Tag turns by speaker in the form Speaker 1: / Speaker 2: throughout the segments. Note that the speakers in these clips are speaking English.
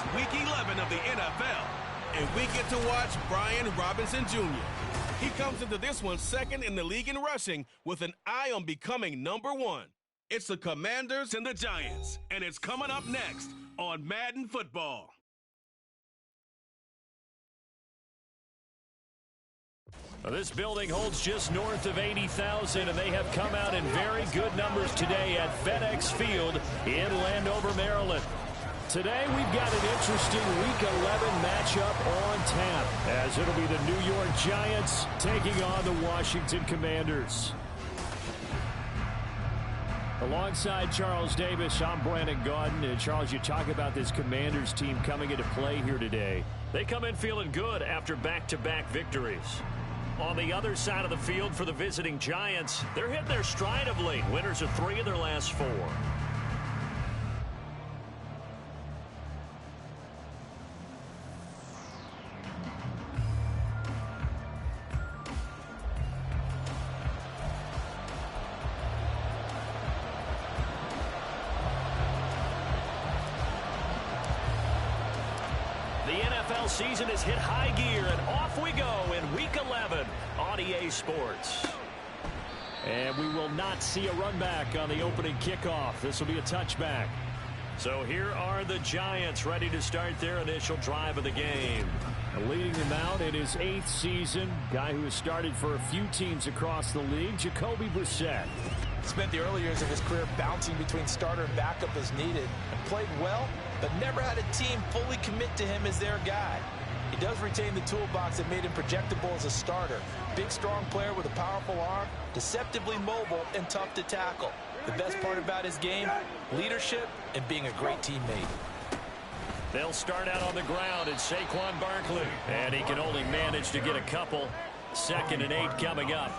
Speaker 1: It's Week 11 of the NFL, and we get to watch Brian Robinson Jr. He comes into this one second in the league in rushing with an eye on becoming #1. It's the Commanders and the Giants, and it's coming up next on Madden Football.
Speaker 2: Well, this building holds just north of 80,000, and they have come out in very good numbers today at FedEx Field in Landover, Maryland. Today, we've got an interesting Week 11 matchup on tap, as it'll be the New York Giants taking on the Washington Commanders. Alongside Charles Davis, I'm Brandon Gaudin. And Charles, you talk about this Commanders team coming into play here today. They come in feeling good after back-to-back victories. On the other side of the field for the visiting Giants, they're hitting their stride of late. Winners of 3 of their last 4. Season has hit high gear, and off we go in Week 11 on EA Sports. And we will not see a run back on the opening kickoff. This will be a touchback. So here are the Giants ready to start their initial drive of the game. Leading them out in his 8th season, guy who has started for a few teams across the league, Jacoby Brissett.
Speaker 3: Spent the early years of his career bouncing between starter and backup as needed, and played well, but never had a team fully commit to him as their guy. He does retain the toolbox that made him projectable as a starter. Big, strong player with a powerful arm, deceptively mobile, and tough to tackle. The best part about his game, leadership and being a great teammate.
Speaker 2: They'll start out on the ground at Saquon Barkley, and he can only manage to get a couple. 2nd and 8 coming up.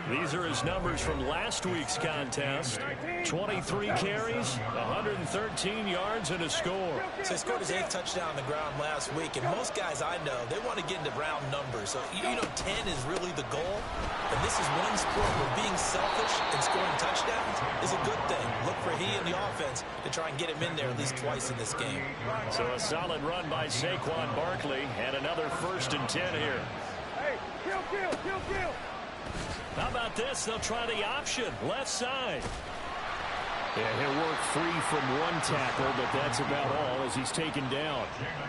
Speaker 2: These are his numbers from last week's contest. 23 carries, 113 yards, and a score.
Speaker 3: So he scored his 8th touchdown on the ground last week, and most guys I know, they want to get into round numbers. So, 10 is really the goal. And this is one sport where being selfish and scoring touchdowns is a good thing. Look for he and the offense to try and get him in there at least twice in this game.
Speaker 2: So a solid run by Saquon Barkley, and another 1st and 10 here.
Speaker 4: Hey, kill.
Speaker 2: How about this? They'll try the option, left side. Yeah, he'll work free from one tackle, but that's about all as he's taken down.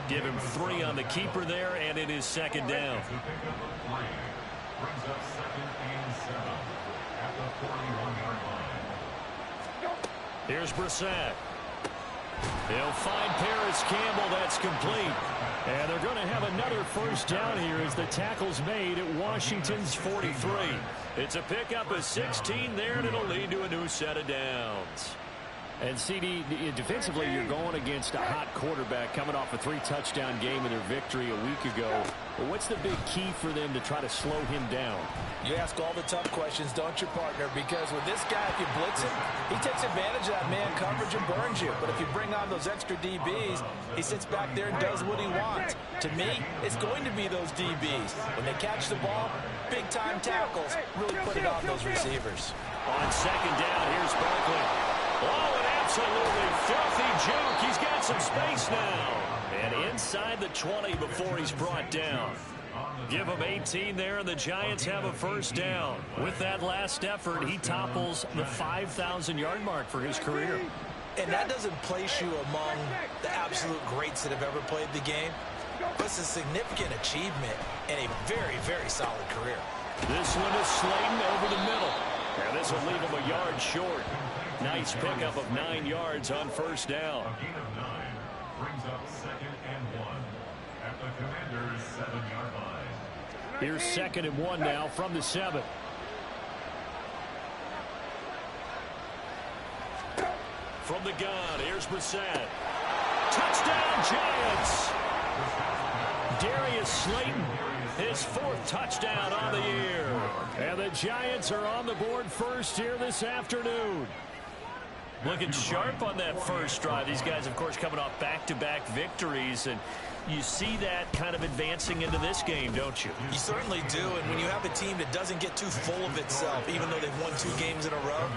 Speaker 2: Give him 3 on the keeper there, and it is 2nd down. Here's Brissett. He'll find Paris Campbell. That's complete. And they're going to have another 1st down here as the tackle's made at Washington's 43. It's a pickup of 16 there, and it'll lead to a new set of downs. And, CD, defensively, you're going against a hot quarterback coming off a 3-touchdown game in their victory a week ago. But what's the big key for them to try to slow him down?
Speaker 3: You ask all the tough questions, don't you, partner? Because with this guy, if you blitz him, he takes advantage of that man coverage and burns you. But if you bring on those extra DBs, he sits back there and does what he wants. To me, it's going to be those DBs. When they catch the ball, big-time tackles, really put it on those receivers.
Speaker 2: On 2nd down, here's Barkley. Oh, an absolutely filthy juke. He's got some space now. And inside the 20 before he's brought down. Give him 18 there, and the Giants have a 1st down. With that last effort, he topples the 5,000-yard mark for his career.
Speaker 3: And that doesn't place you among the absolute greats that have ever played the game. But it's a significant achievement and a very, very solid career.
Speaker 2: This one is Slayton over the middle. And this will leave him a yard short. Nice pickup of 9 yards on 1st down.
Speaker 5: A gain of 9 brings up 2nd and 1 at the Commanders' 7-yard line.
Speaker 2: Here's 2nd and 1 now from the 7. From the gun, here's Brissett. Touchdown, Giants! Darius Slayton, his 4th touchdown on the year. And the Giants are on the board first here this afternoon. Looking sharp on that first drive. These guys, of course, coming off back-to-back victories, and you see that kind of advancing into this game, don't you?
Speaker 3: You certainly do, and when you have a team that doesn't get too full of itself, even though they've won 2 games in a row,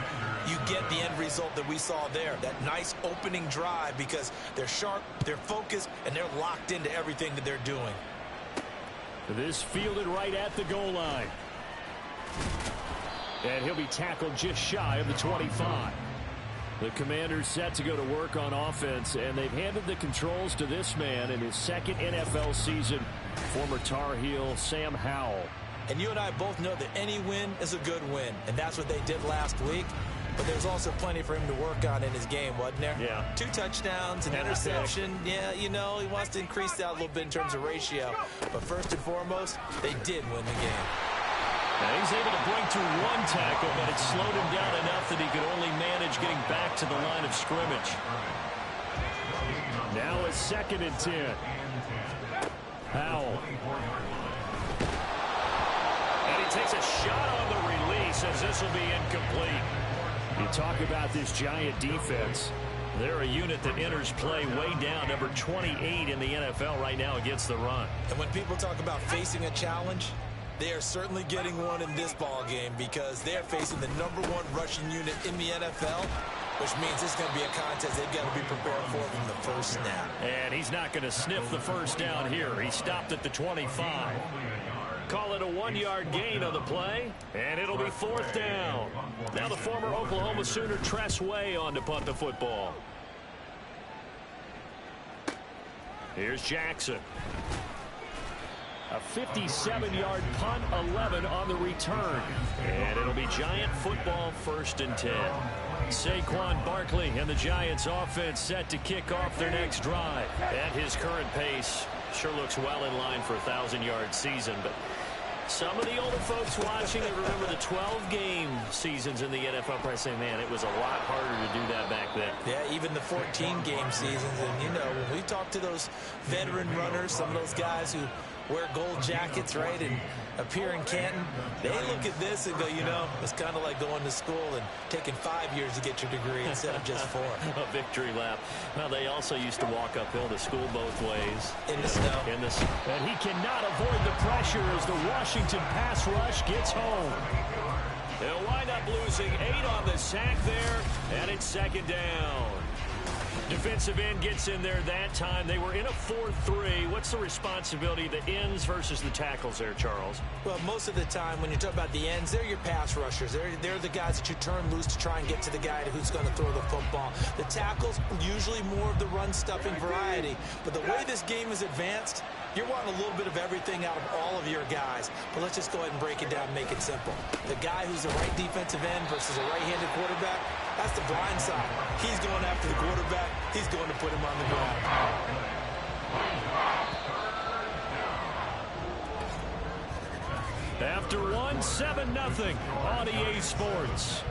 Speaker 3: you get the end result that we saw there, that nice opening drive, because they're sharp, they're focused, and they're locked into everything that they're doing.
Speaker 2: This fielded right at the goal line. And he'll be tackled just shy of the 25. The Commanders set to go to work on offense, and they've handed the controls to this man in his second NFL season, former Tar Heel Sam Howell.
Speaker 3: And you and I both know that any win is a good win, and that's what they did last week. But there's also plenty for him to work on in his game, wasn't there?
Speaker 2: Yeah.
Speaker 3: 2 touchdowns, an interception. Yeah, you know, he wants to increase that a little bit in terms of ratio. But first and foremost, they did win the game.
Speaker 2: Now he's able to break through 1 tackle, but it slowed him down enough that he could only manage getting back to the line of scrimmage. Now a 2nd and 10. Howell. And he takes a shot on the release as this will be incomplete. You talk about this Giant defense. They're a unit that enters play way down, number 28 in the NFL right now against the run.
Speaker 3: And when people talk about facing a challenge, they are certainly getting one in this ball game, because they're facing the number 1 rushing unit in the NFL, which means it's going to be a contest they've got to be prepared for from the first snap.
Speaker 2: And he's not going to sniff the first down here. He stopped at the 25. Call it a 1-yard gain on the play, and it'll be 4th down. Now the former Oklahoma Sooner Tress Way on to punt the football. Here's Jackson. A 57-yard punt, 11 on the return. And it'll be Giant football, 1st and 10. Saquon Barkley and the Giants offense set to kick off their next drive. At his current pace, sure looks well in line for a 1,000-yard season, but some of the older folks watching that remember the 12-game seasons in the NFL probably say, man, it was a lot harder to do that back then.
Speaker 3: Yeah, even the 14-game seasons. And, you know, when we talk to those veteran runners, some of those guys who wear gold jackets, right, and appear in Canton, they look at this and go, you know, it's kind of like going to school and taking 5 years to get your degree instead of just 4.
Speaker 2: A victory lap. Well, they also used to walk uphill to school both ways.
Speaker 3: In the snow.
Speaker 2: And he cannot avoid the pressure as the Washington pass rush gets home. They'll wind up losing 8 on the sack there, and it's 2nd down. Defensive end gets in there that time. They were in a 4-3. What's the responsibility of the ends versus the tackles there, Charles?
Speaker 3: Well, most of the time when you talk about the ends, they're your pass rushers. They're the guys that you turn loose to try and get to the guy who's going to throw the football. The tackles, usually more of the run-stuffing variety. But the way this game is advanced, you're wanting a little bit of everything out of all of your guys. But let's just go ahead and break it down and make it simple. The guy who's the right defensive end versus a right-handed quarterback, that's the blind side. He's going after the quarterback. He's going to put him on the ground.
Speaker 2: After 1, 7-0 on EA Sports.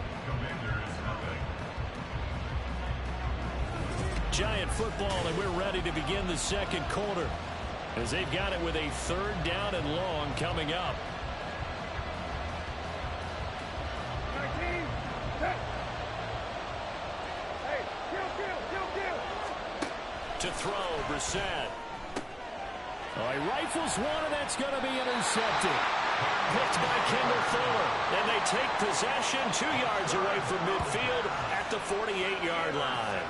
Speaker 2: Giant football, and we're ready to begin the 2nd quarter as they've got it with a 3rd down and long coming up. To throw, Brissett. Oh, he rifles one, and that's going to be intercepted. Picked by Kendall Fuller. And they take possession 2 yards away from midfield at the 48-yard line.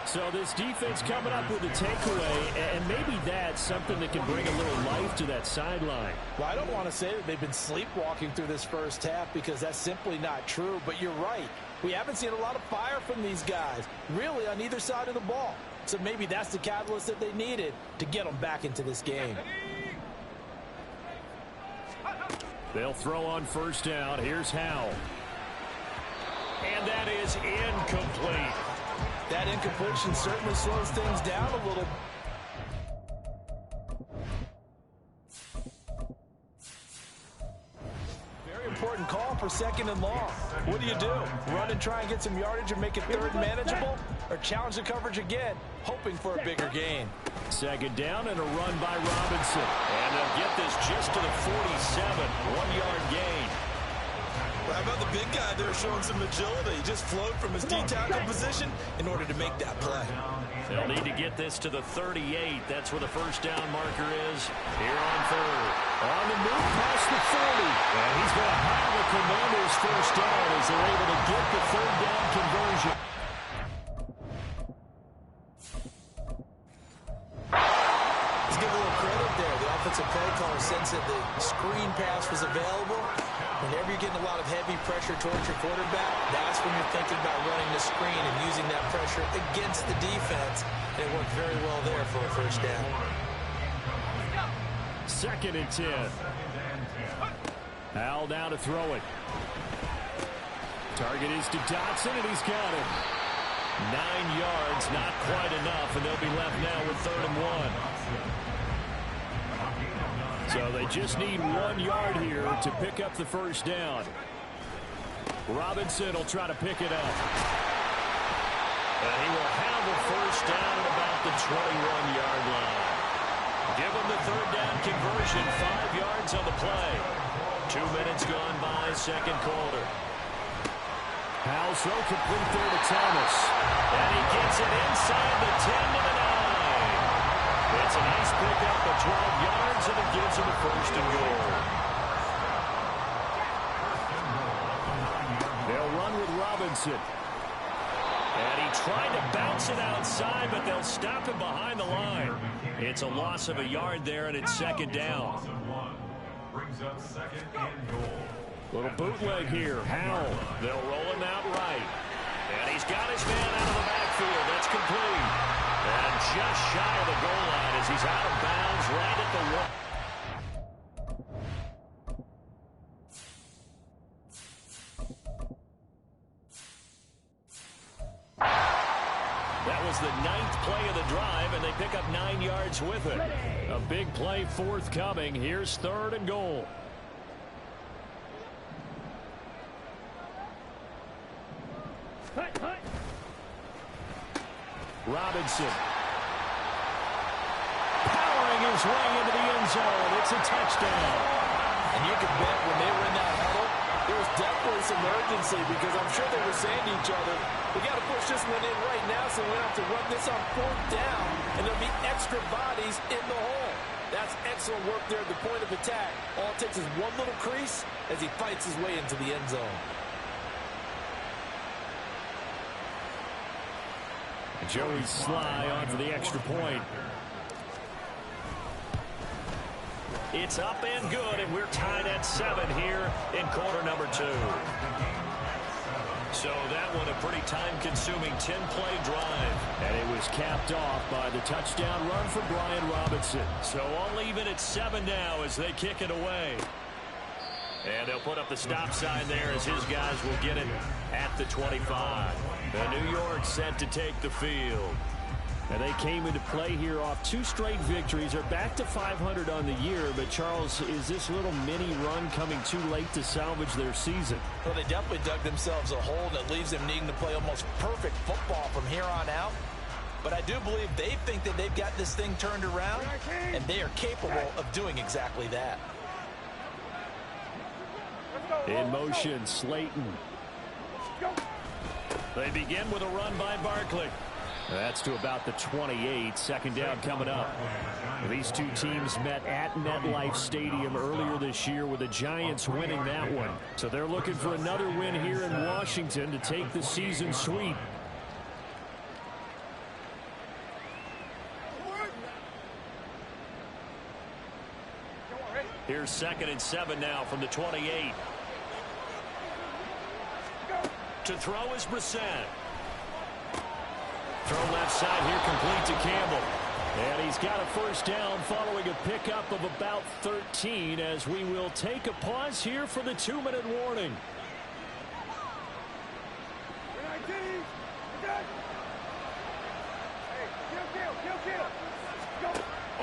Speaker 2: So this defense coming up with a takeaway, and maybe that's something that can bring a little life to that sideline.
Speaker 3: Well, I don't want to say that they've been sleepwalking through this first half, because that's simply not true. But you're right. We haven't seen a lot of fire from these guys, really, on either side of the ball. So maybe that's the catalyst that they needed to get them back into this game.
Speaker 2: They'll throw on 1st down. Here's Howell. And that is incomplete.
Speaker 3: That incompletion certainly slows things down a little. Very important call for 2nd and long. What do? Run and try and get some yardage and make it 3rd manageable? Or challenge the coverage again, hoping for a bigger gain?
Speaker 2: 2nd down and a run by Robinson. And they'll get this just to the 47. 1-yard gain.
Speaker 3: How about the big guy there showing some agility? He just flowed from his D-tackle position in order to make that play.
Speaker 2: They'll need to get this to the 38. That's where the first down marker is. Here on third. On the move past the 40. And he's going to have the Commanders' first down as they're able to get the third down conversion.
Speaker 3: Let's give a little credit there. The offensive play caller sensed that the screen pass was available. Whenever you're getting a lot of heavy pressure towards your quarterback, that's when you're thinking about running the screen and using that pressure against the defense. And it worked very well there for a first down.
Speaker 2: 2nd and 10. Hal now to throw it. Target is to Dotson, and he's got it. 9 yards, not quite enough, and they'll be left now with 3rd and 1. So they just need 1 yard here to pick up the first down. Robinson will try to pick it up. And he will have the first down at about the 21-yard line. Give him the third down conversion, 5 yards on the play. 2 minutes gone by, second quarter. Howell throw complete there to Thomas. And he gets it inside the 10 to the 9. It's a nice pickup of 12 yards, and it gives him a first and goal. They'll run with Robinson. And he tried to bounce it outside, but they'll stop him behind the line. It's a loss of a yard there, and it's 2nd down.
Speaker 5: Brings up 2nd and goal.
Speaker 2: Little bootleg here. Howell. They'll roll him out right. And he's got his man out of the backfield. That's complete. And just shy of the goal line as he's out of bounds right at the 1. That was the 9th play of the drive, and they pick up 9 yards with it. A big play forthcoming. Here's 3rd and goal. Robinson. Powering his way into the end zone. It's a touchdown.
Speaker 3: And you can bet when they were in that huddle, there was definitely some urgency because I'm sure they were saying to each other, we got to push this one in right now so we don't have to run this on 4th down, and there'll be extra bodies in the hole. That's excellent work there at the point of attack. All it takes is one little crease as he fights his way into the end zone.
Speaker 2: Joey Sly on for the extra point. It's up and good, and we're tied at 7 here in quarter number 2. So that one a pretty time-consuming 10-play drive. And it was capped off by the touchdown run for Brian Robinson. So all even at 7 now as they kick it away. And they'll put up the stop sign there as his guys will get it at the 25. The New York set to take the field. And they came into play here off 2 straight victories. They're back to 500 on the year. But, Charles, is this little mini run coming too late to salvage their season?
Speaker 3: Well, they definitely dug themselves a hole that leaves them needing to play almost perfect football from here on out. But I do believe they think that they've got this thing turned around, and they are capable of doing exactly that.
Speaker 2: In motion, Slayton. They begin with a run by Barkley. That's to about the 28. 2nd down coming up. These two teams met at MetLife Stadium earlier this year with the Giants winning that one. So they're looking for another win here in Washington to take the season sweep. Here's 2nd and 7 now from the 28. To throw is Brissett. Throw left side here, complete to Campbell. And he's got a first down following a pickup of about 13 as we will take a pause here for the 2-minute warning.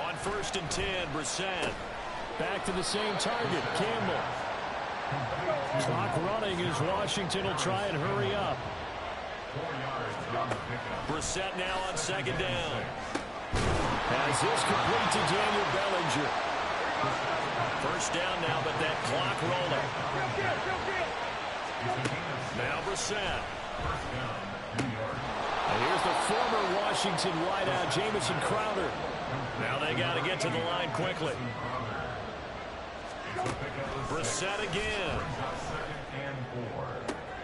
Speaker 2: On 1st and 10, Brissett. Back to the same target, Campbell. Clock running as Washington will try and hurry up. Brissett now on 2nd down. As this complete to Daniel Bellinger. First down now, but that clock rolling. Now Brissett.
Speaker 5: First down, New York.
Speaker 2: And here's the former Washington wideout, Jamison Crowder. Now they got to get to the line quickly. Brissett again.
Speaker 5: Second and 4.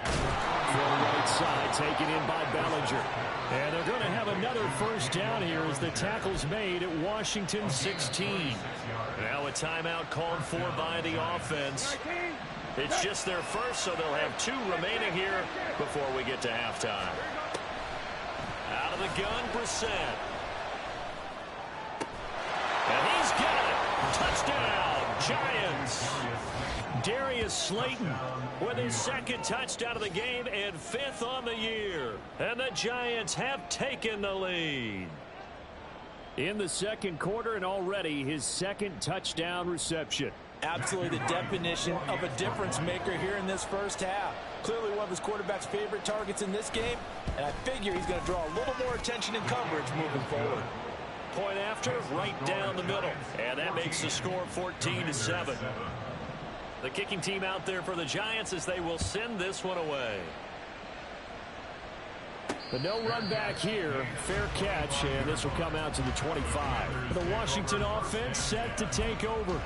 Speaker 2: From the right side, taken in by Bellinger. And they're going to have another first down here as the tackle's made at Washington 16. Now a timeout called for by the offense. It's just their first, so they'll have 2 remaining here before we get to halftime. Out of the gun, Brissett. And he's got it. Touchdown, Giants. Darius Slayton with his second touchdown of the game and 5th on the year. And the Giants have taken the lead. In the second quarter and already his second touchdown reception.
Speaker 3: Absolutely the definition of a difference maker here in this first half. Clearly one of his quarterback's favorite targets in this game, and I figure he's going to draw a little more attention and coverage moving forward.
Speaker 2: Point after, right down the middle. And that makes the score 14-7. The kicking team out there for the Giants as they will send this one away. But no run back here. Fair catch, and this will come out to the 25. The Washington offense set to take over.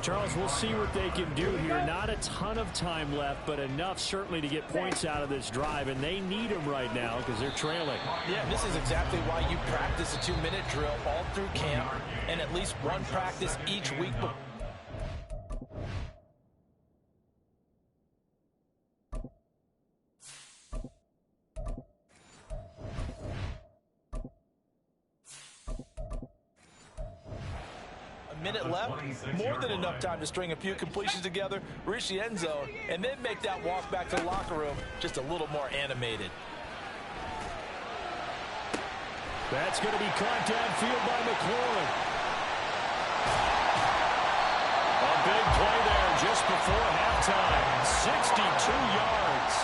Speaker 2: Charles, we'll see what they can do here. Not a ton of time left, but enough certainly to get points out of this drive, and they need them right now because they're trailing.
Speaker 3: Yeah, this is exactly why you practice a 2-minute drill all through camp and at least one practice each week. Minute left, more than enough time to string a few completions together, reach the end zone, and then make that walk back to the locker room just a little more animated.
Speaker 2: That's going to be caught downfield by McLaurin. A big play there just before halftime, 62 yards.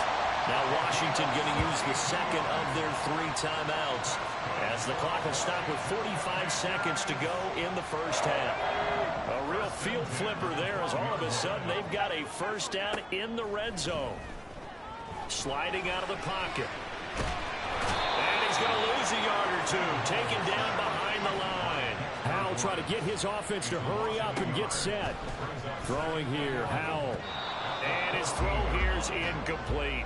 Speaker 2: Now Washington going to use the second of their 3 timeouts as the clock will stop with 45 seconds to go in the first half. A real field flipper there as all of a sudden they've got a first down in the red zone. Sliding out of the pocket. And he's going to lose a yard or 2, taken down behind the line. Howell trying to get his offense to hurry up and get set. Throwing here, Howell. And his throw here is incomplete.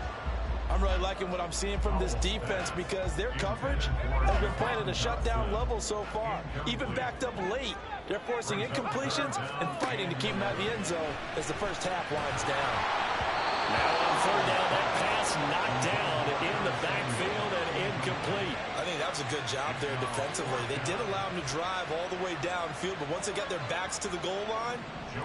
Speaker 3: I'm really liking what I'm seeing from this defense because their coverage has been playing at a shutdown level so far. Even backed up late, they're forcing incompletions and fighting to keep them out of the end zone as the first half winds down.
Speaker 2: Now on 3rd down, that pass knocked down in the backfield and incomplete.
Speaker 3: I think that was a good job there defensively. They did allow them to drive all the way downfield, but once they got their backs to the goal line,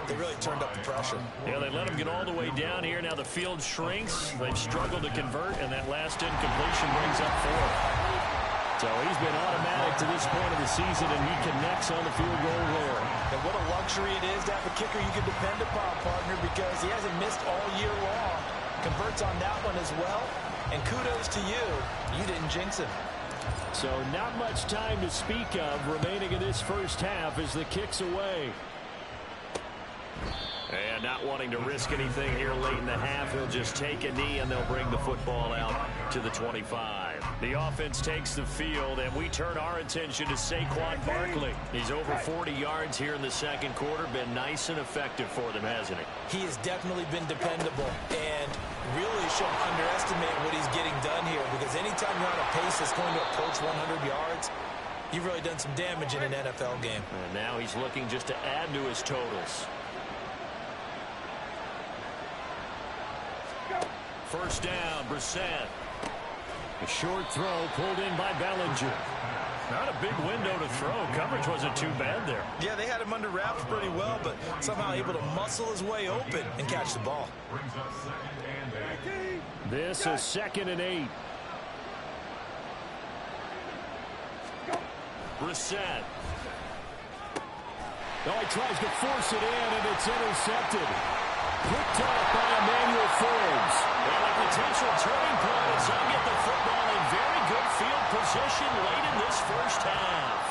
Speaker 3: they really turned up the pressure.
Speaker 2: Yeah, they let them get all the way down here. Now the field shrinks. They've struggled to convert, and that last incompletion brings up 4. So he's been automatic to this point of the season, and he connects on the field goal there.
Speaker 3: And what a luxury it is to have a kicker you can depend upon, partner, because he hasn't missed all year long. Converts on that one as well. And kudos to you. You didn't jinx him.
Speaker 2: So not much time to speak of remaining in this first half as the kick's away. And not wanting to risk anything here late in the half, he'll just take a knee and they'll bring the football out to the 25. The offense takes the field, and we turn our attention to Saquon Barkley. He's over 40 yards here in the second quarter. Been nice and effective for them, hasn't he?
Speaker 3: He has definitely been dependable and really shouldn't underestimate what he's getting done here, because anytime you're on a pace that's going to approach 100 yards, you've really done some damage in an NFL game.
Speaker 2: And now he's looking just to add to his totals. First down, Brissett. A short throw pulled in by Bellinger. Not a big window to throw. Coverage wasn't too bad there.
Speaker 3: Yeah, they had him under wraps pretty well, but somehow able to muscle his way open and catch the ball.
Speaker 2: This is 2nd and 8. Brissett. Oh, he tries to force it in, and it's intercepted. Picked up by Emmanuel Forbes. And a potential turning point as they get the football in very good field position late in this first half.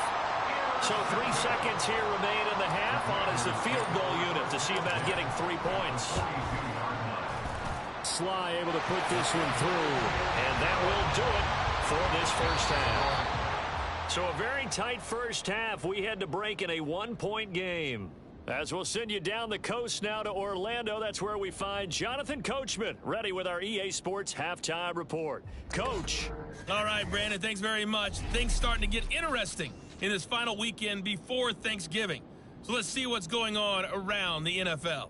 Speaker 2: So 3 seconds here remain in the half on as the field goal unit to see about getting 3 points. Sly able to put this one through, and that will do it for this first half. So a very tight first half. We had to break in a one-point game. As we'll send you down the coast now to Orlando, that's where we find Jonathan Coachman, ready with our EA Sports Halftime Report. Coach.
Speaker 6: All right, Brandon, thanks very much. Things starting to get interesting in this final weekend before Thanksgiving. So let's see what's going on around the NFL.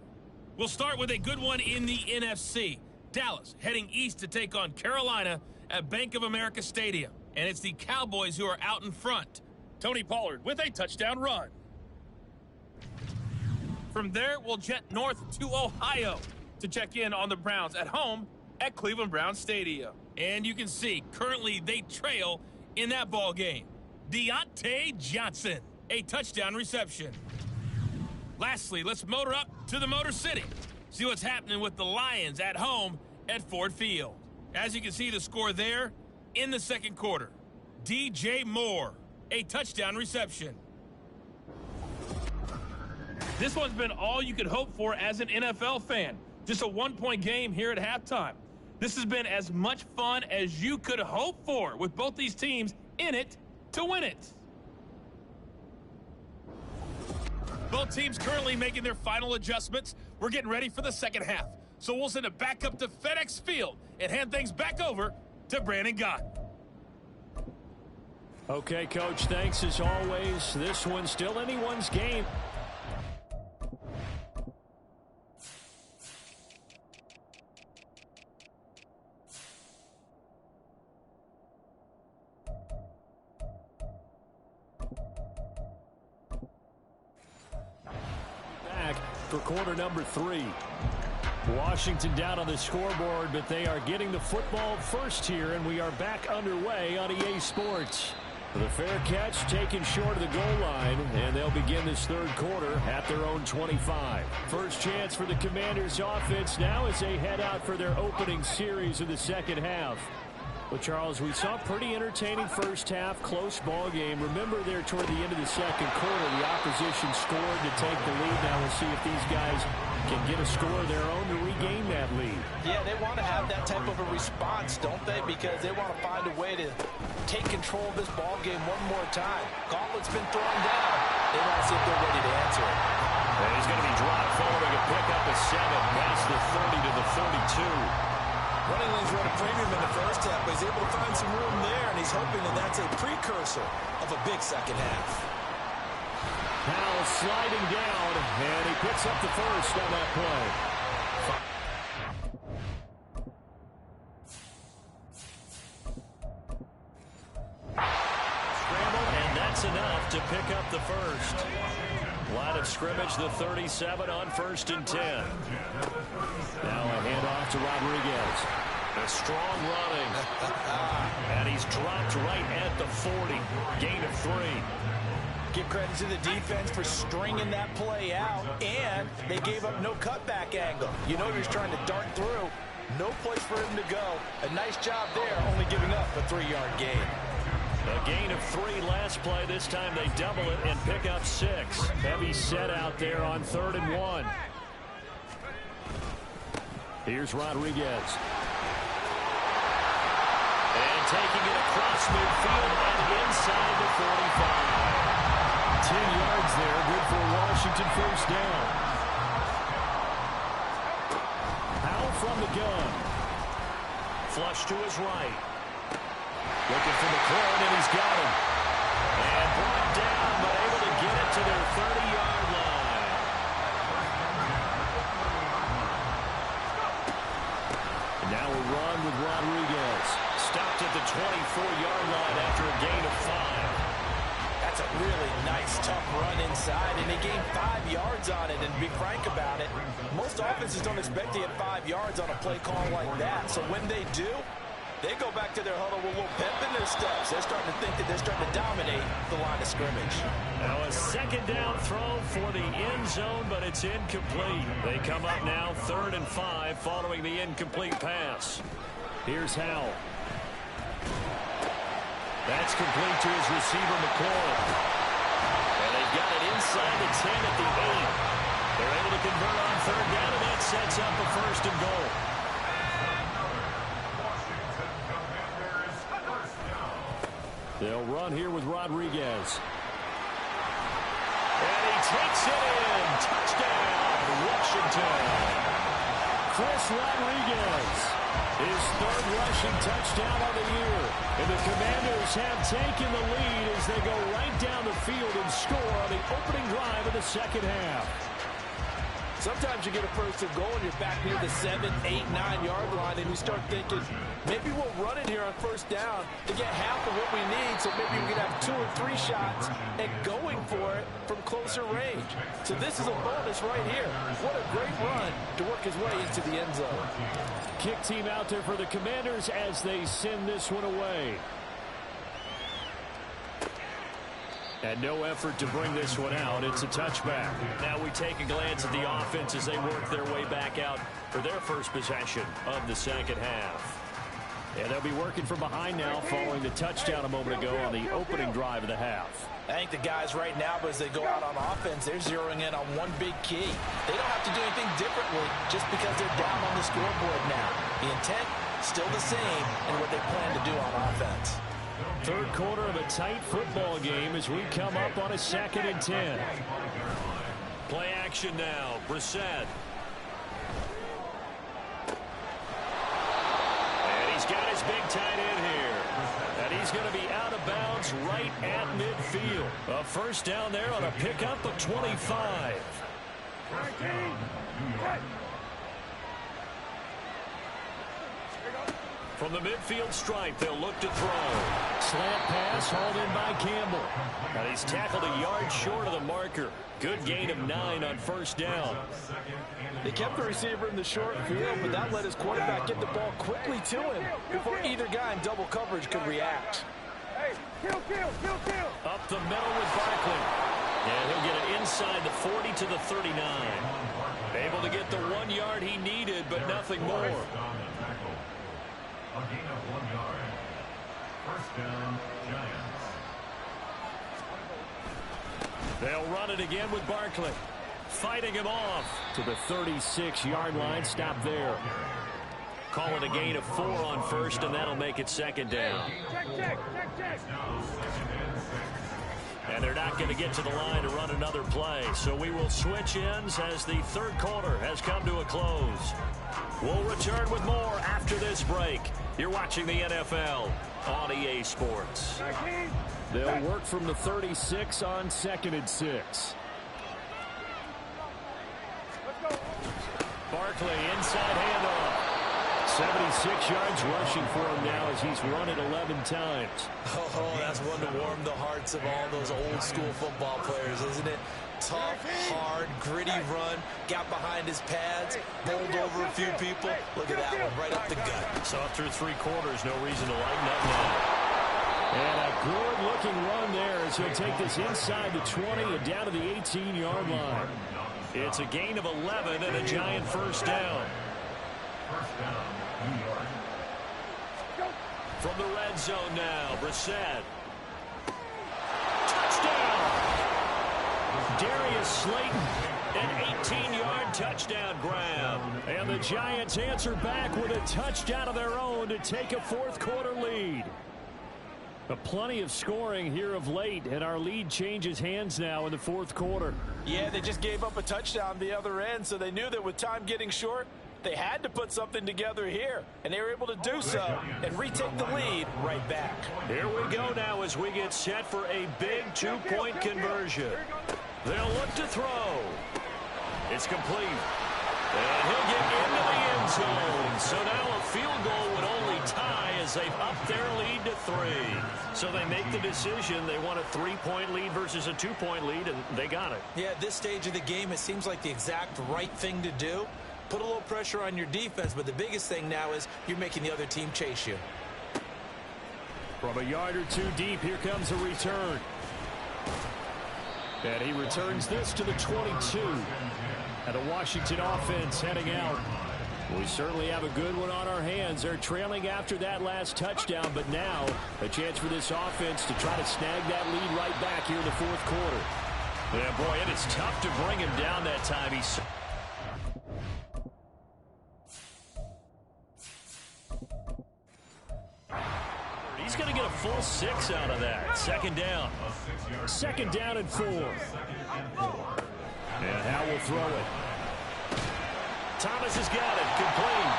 Speaker 6: We'll start with a good one in the NFC. Dallas heading east to take on Carolina at Bank of America Stadium. And it's the Cowboys who are out in front. Tony Pollard with a touchdown run. From there, we'll jet north to Ohio to check in on the Browns at home at Cleveland Browns Stadium. And you can see, currently they trail in that ball game. Deontay Johnson, a touchdown reception. Lastly, let's motor up to the Motor City. See what's happening with the Lions at home at Ford Field. As you can see, the score there in the second quarter. DJ Moore, a touchdown reception. This one's been all you could hope for as an NFL fan. Just a one-point game here at halftime. This has been as much fun as you could hope for, with both these teams in it to win it. Both teams currently making their final adjustments. We're getting ready for the second half. So we'll send it back up to FedEx Field and hand things back over to Brandon Gott.
Speaker 2: Okay, Coach, thanks as always. This one's still anyone's game. For quarter number 3. Washington down on the scoreboard, but they are getting the football first here, and we are back underway on EA Sports. The fair catch taken short of the goal line, and they'll begin this third quarter at their own 25. First chance for the Commanders offense now as they head out for their opening series of the second half. Well, Charles, we saw a pretty entertaining first half, close ball game. Remember there toward the end of the second quarter, the opposition scored to take the lead. Now we'll see if these guys can get a score of their own to regain that lead.
Speaker 3: Yeah, they want to have that type of a response, don't they? Because they want to find a way to take control of this ball game one more time. Gauntlet's been thrown down. They want to see if they're ready to answer it.
Speaker 2: And he's going to be dropped following a pickup of 7 past the 30 to the 32.
Speaker 3: Running lanes were at a premium in the first half, but he's able to find some room there, and he's hoping that that's a precursor of a big second half.
Speaker 2: Powell sliding down, and he picks up the first on that play. Scramble, and that's enough to pick up the first. Line of scrimmage, the 37 on 1st and 10. Now a handoff to Rodriguez. A strong running. And he's dropped right at the 40. Gain of 3.
Speaker 3: Give credit to the defense for stringing that play out, and they gave up no cutback angle. You know he's trying to dart through. No place for him to go. A nice job there, only giving up a 3-yard gain.
Speaker 2: A gain of 3 last play. This time they double it and pick up 6. Heavy set out there on 3rd and 1. Here's Rodriguez. And taking it across midfield and inside the 45. 10 yards there. Good for Washington first down. Powell from the gun. Flush to his right. Looking for McLaurin, and he's got him. And brought down, but able to get it to their 30-yard line. And now a run with Rodriguez. Stopped at the 24-yard line after a gain of 5.
Speaker 3: That's a really nice, tough run inside, and they gained 5 yards on it. And to be frank about it, most offenses don't expect to get 5 yards on a play call like that. So when they do, they go back to their huddle with a little pep in their steps. They're starting to think that they're starting to dominate the line of scrimmage.
Speaker 2: Now a second down throw for the end zone, but it's incomplete. They come up now 3rd and 5 following the incomplete pass. Here's Howell. That's complete to his receiver, McLaurin. And they've got it inside the 10 at the 8. They're able to convert on 3rd down, and that sets up a 1st and goal. They'll run here with Rodriguez. And he takes it in. Touchdown, Washington. Chris Rodriguez, his third rushing touchdown of the year. And the Commanders have taken the lead as they go right down the field and score on the opening drive of the second half.
Speaker 3: Sometimes you get a first and goal and you're back near the 7, 8, 9-yard line, and you start thinking, maybe we'll run it here on first down to get half of what we need, so maybe we can have 2 or 3 shots and going for it from closer range. So this is a bonus right here. What a great run to work his way into the end zone.
Speaker 2: Kick team out there for the Commanders as they send this one away. And no effort to bring this one out. It's a touchback. Now we take a glance at the offense as they work their way back out for their first possession of the second half. And they'll be working from behind now following the touchdown a moment ago on the opening drive of the half.
Speaker 3: I think the guys right now, as they go out on offense, they're zeroing in on one big key. They don't have to do anything differently just because they're down on the scoreboard now. The intent, still the same, and what they plan to do on offense.
Speaker 2: Third quarter of a tight football game as we come up on a 2nd and 10. Play action now. Brissett. And he's got his big tight end here. And he's going to be out of bounds right at midfield. A first down there on a pickup of 25. From the midfield stripe, they'll look to throw. Slant pass hauled in by Campbell. And he's tackled a yard short of the marker. Good gain of 9 on first down.
Speaker 3: They kept the receiver in the short field, but that let his quarterback get the ball quickly to him before either guy in double coverage could react.
Speaker 4: Hey, kill.
Speaker 2: Up the middle with Barkley. And he'll get it inside the 40 to the 39. Able to get the 1 yard he needed, but nothing more.
Speaker 5: A gain of 1 yard. First down, Giants.
Speaker 2: They'll run it again with Barkley. Fighting him off to the 36-yard line. Stop there. Call it a gain of 4 on first, and that'll make it second down.
Speaker 4: Check.
Speaker 2: And they're not going to get to the line to run another play. So we will switch ends as the third quarter has come to a close. We'll return with more after this break. You're watching the NFL on EA Sports. They'll work from the 36 on 2nd and 6. Barkley inside handoff. 76 yards rushing for him now as he's run it 11 times.
Speaker 3: Oh, that's one to warm the hearts of all those old school football players, isn't it? Tough, hard, gritty run, got behind his pads, bowled over a few people. Look at that one, right up the gut.
Speaker 2: So through 3 quarters, no reason to lighten up now. And a good-looking run there as he'll take this inside the 20 and down to the 18-yard line. It's a gain of 11 and a Giant first down.
Speaker 5: First down, New York.
Speaker 2: From the red zone now, Brissett. Touchdown! Darius Slayton, an 18-yard touchdown grab. And the Giants answer back with a touchdown of their own to take a fourth-quarter lead. Plenty of scoring here of late, and our lead changes hands now in the fourth quarter.
Speaker 3: Yeah, they just gave up a touchdown the other end, so they knew that with time getting short, they had to put something together here, and they were able to do so and retake the lead right back.
Speaker 2: Here we go now as we get set for a big 2-point conversion. They'll look to throw. It's complete. And he'll get into the end zone. So now a field goal would only tie as they've upped their lead to 3. So they make the decision. They want a 3-point lead versus a 2-point lead, and they got it.
Speaker 3: Yeah, at this stage of the game, it seems like the exact right thing to do. Put a little pressure on your defense, but the biggest thing now is you're making the other team chase you.
Speaker 2: From a yard or 2 deep, here comes a return. And he returns this to the 22. And the Washington offense heading out. We certainly have a good one on our hands. They're trailing after that last touchdown, but now a chance for this offense to try to snag that lead right back here in the fourth quarter. Yeah, boy, it is tough to bring him down that time. He's going to get a full 6 out of that. Second down. Second down and 4. And Howe will throw it. Thomas has got it. Complete.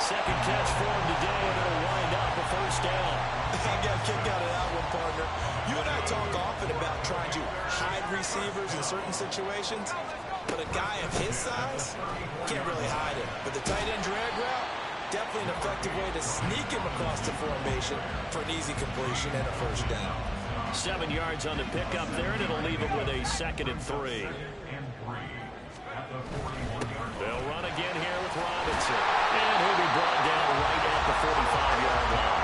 Speaker 2: Second catch for him today, and it'll wind up a first down.
Speaker 3: I got a kick out of that one, partner. You and I talk often about trying to hide receivers in certain situations, but a guy of his size can't really hide it. But the tight end drag route, definitely an effective way to sneak him across the formation for an easy completion and a first down.
Speaker 2: 7 yards on the pickup there, and it'll leave him with a 2nd and 3. They'll run again here with Robinson. And he'll be brought down right at the 45-yard line.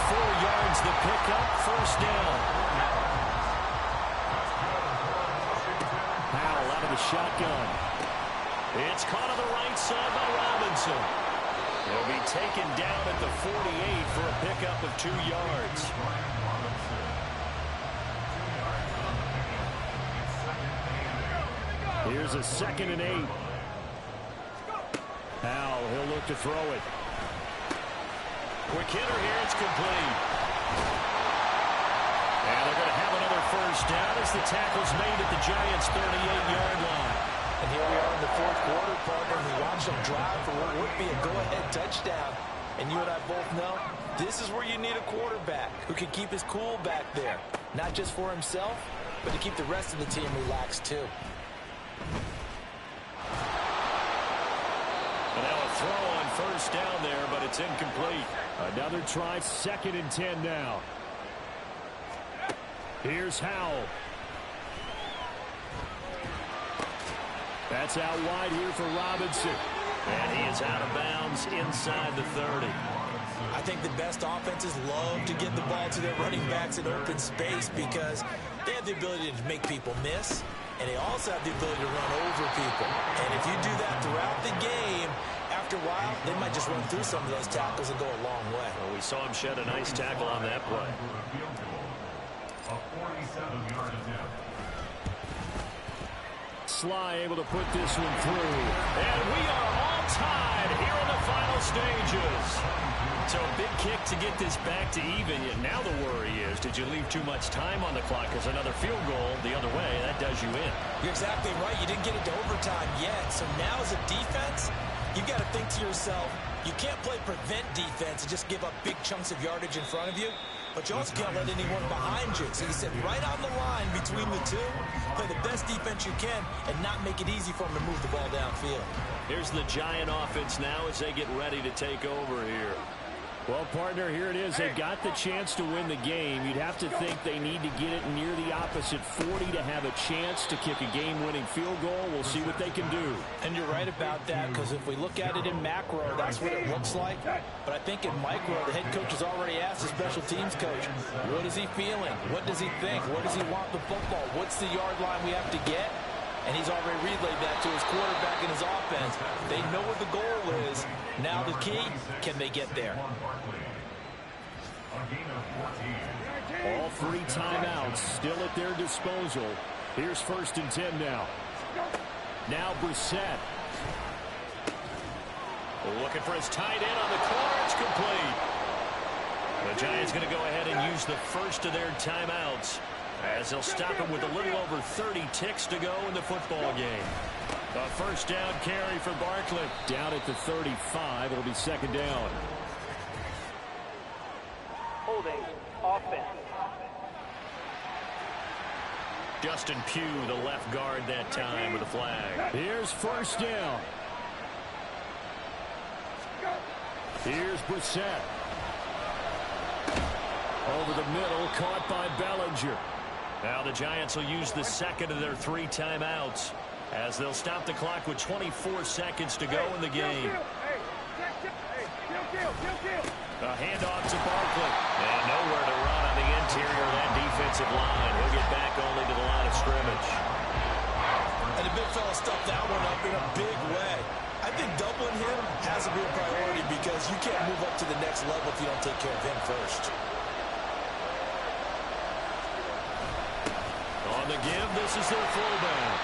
Speaker 2: 4 yards the pickup, first down. Powell out of the shotgun. It's caught on the right side by Robinson. He'll be taken down at the 48 for a pickup of 2 yards. Here's a 2nd and 8. Powell, he'll look to throw it. Quick hitter here, it's complete. And they're going to have another first down as the tackle's made at the Giants' 38-yard line.
Speaker 3: And here we are in the fourth quarter, partner. We watch them drive for what would be a go-ahead touchdown. And you and I both know this is where you need a quarterback who can keep his cool back there. Not just for himself, but to keep the rest of the team relaxed too.
Speaker 2: And now a throw on first down there, but it's incomplete. Another try, 2nd and 10 now. Here's Howell. That's out wide here for Robinson. And he is out of bounds inside the 30.
Speaker 3: I think the best offenses love to get the ball to their running backs in open space because they have the ability to make people miss, and they also have the ability to run over people. And if you do that throughout the game, after a while, they might just run through some of those tackles and go a long way.
Speaker 2: Well, we saw him shed a nice tackle on that play.
Speaker 5: A 47-yard attempt.
Speaker 2: Sly able to put this one through. And we are all tied here in the final stages. So a big kick to get this back to even. Yet now the worry is, did you leave too much time on the clock? Because another field goal the other way, that does you in.
Speaker 3: You're exactly right. You didn't get it to overtime yet. So now as a defense, you've got to think to yourself, you can't play prevent defense and just give up big chunks of yardage in front of you. But you also can't let anyone behind you. So you sit right on the line between the two, play the best defense you can, and not make it easy for them to move the ball downfield.
Speaker 2: Here's the Giant offense now as they get ready to take over here. Well, partner, here it is. They've got the chance to win the game. You'd have to think they need to get it near the opposite 40 to have a chance to kick a game-winning field goal. We'll see what they can do.
Speaker 3: And you're right about that, because if we look at it in macro, that's what it looks like. But I think in micro, the head coach has already asked the special teams coach, what is he feeling? What does he think? Where does he want the football? What's the yard line we have to get? And he's already relayed that to his quarterback and his offense. They know what the goal is. Now the key, can they get there?
Speaker 2: All 3 timeouts still at their disposal. Here's 1st and 10 now. Now Brissett. Looking for his tight end on the corner. It's complete. The Giants going to go ahead and use the first of their timeouts, as they'll stop him with a little over 30 ticks to go in the football game. A first down carry for Barkley. Down at the 35. It'll be 2nd down.
Speaker 4: Holding offense.
Speaker 2: Justin Pugh, the left guard that time with a flag. Here's 1st down. Here's Brissett. Over the middle, caught by Bellinger. Now the Giants will use the 2nd of their 3 timeouts, as they'll stop the clock with 24 seconds to go in the game. A handoff to Barkley. And nowhere to run on the interior of that defensive line. He'll get back only to the line of scrimmage.
Speaker 3: And the big fella stuffed that one up in a big way. I think doubling him has to be a priority, because you can't move up to the next level if you don't take care of him first.
Speaker 2: On the give, this is their fullback.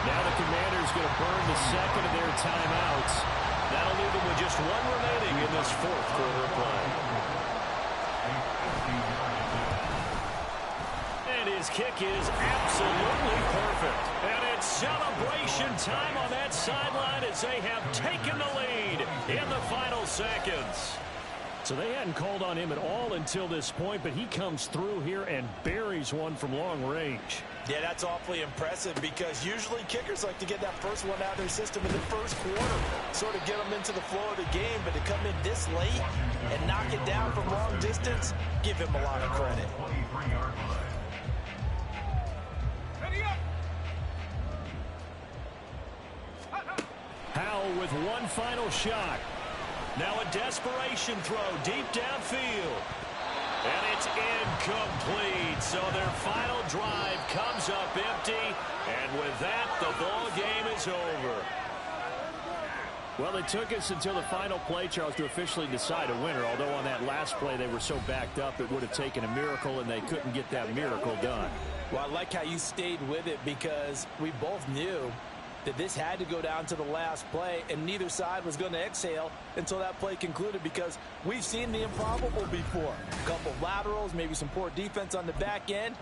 Speaker 2: Now the Commanders going to burn the 2nd of their timeouts. That'll leave them with just 1 remaining in this 4th quarter of play. his kick is absolutely perfect. And it's celebration time on that sideline as they have taken the lead in the final seconds. So they hadn't called on him at all until this point, but he comes through here and buries one from long range.
Speaker 3: Yeah, that's awfully impressive because usually kickers like to get that first one out of their system in the first quarter, sort of get them into the flow of the game, but to come in this late and knock it down from long distance, give him a lot of credit.
Speaker 2: Howell with one final shot. Now a desperation throw deep downfield. And it's incomplete. So their final drive comes up empty. And with that, the ball game is over. Well, it took us until the final play, Charles, to officially decide a winner. Although on that last play they were so backed up it would have taken a miracle, and they couldn't get that miracle done.
Speaker 3: Well, I like how you stayed with it because we both knew that this had to go down to the last play, and neither side was going to exhale until that play concluded because we've seen the improbable before. A couple laterals, maybe some poor defense on the back end.